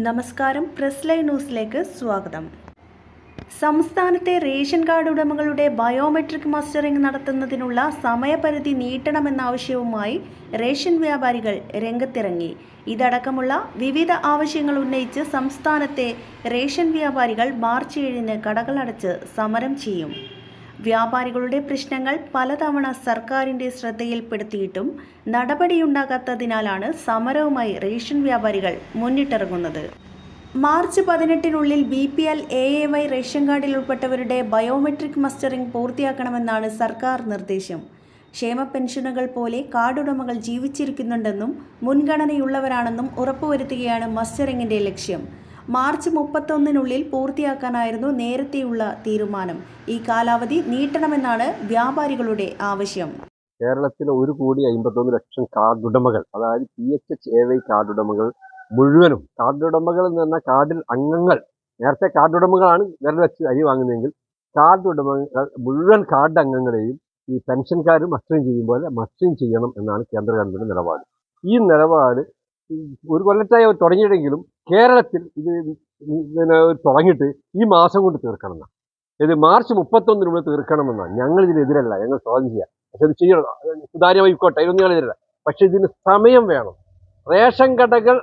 നമസ്കാരം, press live ന്യൂസിലേക്ക് സ്വാഗതം. സംസ്ഥാനത്തെ റേഷൻ കാർഡ് ഉടമകളുടെ ബയോമെട്രിക് മസ്റ്ററിംഗ് നടത്തുന്നതിനുള്ള സമയപരിധി നീട്ടണമെന്ന റേഷൻ വ്യാപാരികൾ രംഗത്തിറങ്ങി. ഇതടക്കമുള്ള വിവിധ ആവശ്യങ്ങൾ ഉന്നയിച്ച് സംസ്ഥാനത്തെ റേഷൻ വ്യാപാരികൾ മാർച്ച് 7-ന് കടകളടച്ച് സമരം ചെയ്യും. വ്യാപാരികളുടെ പ്രശ്നങ്ങൾ പലതവണ സർക്കാരിൻ്റെ ശ്രദ്ധയിൽപ്പെടുത്തിയിട്ടും നടപടിയുണ്ടാകാത്തതിനാലാണ് സമരവുമായി റേഷൻ വ്യാപാരികൾ മുന്നിട്ടിറങ്ങുന്നത്. മാർച്ച് 18-നുള്ളിൽ BPL AAY റേഷൻ കാർഡിൽ ഉൾപ്പെട്ടവരുടെ ബയോമെട്രിക് മസ്റ്ററിംഗ് പൂർത്തിയാക്കണമെന്നാണ് സർക്കാർ നിർദ്ദേശം. ക്ഷേമ പെൻഷനുകൾ പോലെ കാർഡുടമകൾ ജീവിച്ചിരിക്കുന്നുണ്ടെന്നും മുൻഗണനയുള്ളവരാണെന്നും ഉറപ്പുവരുത്തുകയാണ് മസ്റ്ററിംഗിൻ്റെ ലക്ഷ്യം. മാർച്ച് 31-നുള്ളിൽ പൂർത്തിയാക്കാനായിരുന്നു നേരത്തെയുള്ള തീരുമാനം. ഈ കാലാവധി നീട്ടണമെന്നാണ് വ്യാപാരികളുടെ ആവശ്യം. കേരളത്തിലെ 1,51,00,000 കാർഡുടമകൾ, അതായത് PHHAY കാർഡുടമകൾ മുഴുവനും, കാർഡുടമകൾ എന്ന് പറഞ്ഞാൽ കാർഡിൽ അംഗങ്ങൾ, നേരത്തെ കാർഡുടമകളാണ് വിരൽ വെച്ച് അരി വാങ്ങുന്നതെങ്കിൽ കാർഡുടമകൾ മുഴുവൻ കാർഡ് അംഗങ്ങളെയും ഈ പെൻഷൻകാർ മസ്റ്ററിംഗ് ചെയ്യുമ്പോൾ മസ്റ്ററിംഗ് ചെയ്യണം എന്നാണ് കേന്ദ്ര ഗവൺമെൻറ് നിലപാട്. ഈ നിലപാട് ഒരു കൊല്ലത്തായി തുടങ്ങിയിട്ടെങ്കിലും കേരളത്തിൽ ഇത് തുടങ്ങിയിട്ട് ഈ മാസം കൊണ്ട് തീർക്കണമെന്നാണ്. ഇത് മാർച്ച് 31-നുള്ളിൽ തീർക്കണമെന്നാണ്. ഞങ്ങളിതിനെതിരല്ല, ഞങ്ങൾ സ്വാഗതം ചെയ്യാം. പക്ഷെ ഇത് ചെയ്യണം, സുതാര്യമായിക്കോട്ടെ, ഇതൊന്നും ഞങ്ങളെതിരല്ല. പക്ഷെ ഇതിന് സമയം വേണം. റേഷൻ കടകൾ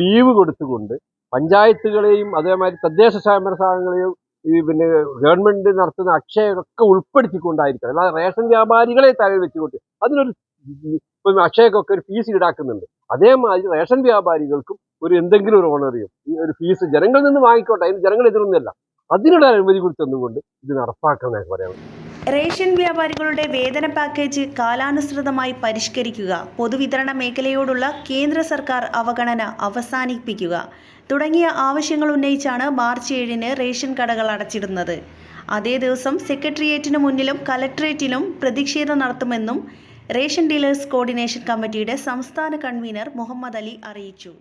ലീവ് കൊടുത്തുകൊണ്ട് പഞ്ചായത്തുകളെയും അതേമാതിരി തദ്ദേശ സ്വയംഭരണ സ്ഥാപനങ്ങളെയും ഗവൺമെന്റ് നടത്തുന്ന അക്ഷയൊക്കെ ഉൾപ്പെടുത്തിക്കൊണ്ടായിരിക്കണം. അല്ലാതെ റേഷൻ വ്യാപാരികളെ തലയിൽ വെച്ചുകൊണ്ട് അതിനൊരു അക്ഷയക്കൊക്കെ ഒരു ഫീസ് ഈടാക്കുന്നുണ്ട്. അതേമാതിരി റേഷൻ വ്യാപാരികൾക്കും എന്തെങ്കിലും ഒരു ഓണറിയും ഈ ഒരു ഫീസ് ജനങ്ങളിൽ നിന്ന് വാങ്ങിക്കോട്ടെ, അതിന് ജനങ്ങൾ എതിരൊന്നുമല്ല, അതിനുള്ള അനുമതി കൊടുത്തെന്നുകൊണ്ട് ഇത് നടപ്പാക്കണമെന്ന് പറയാം. റേഷൻ വ്യാപാരികളുടെ വേതന പാക്കേജ് കാലാനുസൃതമായി പരിഷ്കരിക്കുക, പൊതുവിതരണ മേഖലയോടുള്ള കേന്ദ്ര സർക്കാർ അവഗണന അവസാനിപ്പിക്കുക തുടങ്ങിയ ആവശ്യങ്ങൾ ഉന്നയിച്ചാണ് മാർച്ച് 7-ന് റേഷൻ കടകൾ അടച്ചിടുന്നത്. അതേ ദിവസം സെക്രട്ടേറിയറ്റിന് മുന്നിലും കലക്ടറേറ്റിലും പ്രതിഷേധം നടത്തുമെന്നും റേഷൻ ഡീലേഴ്സ് കോർഡിനേഷൻ കമ്മിറ്റിയുടെ സംസ്ഥാന കൺവീനർ മുഹമ്മദ് അലി അറിയിച്ചു.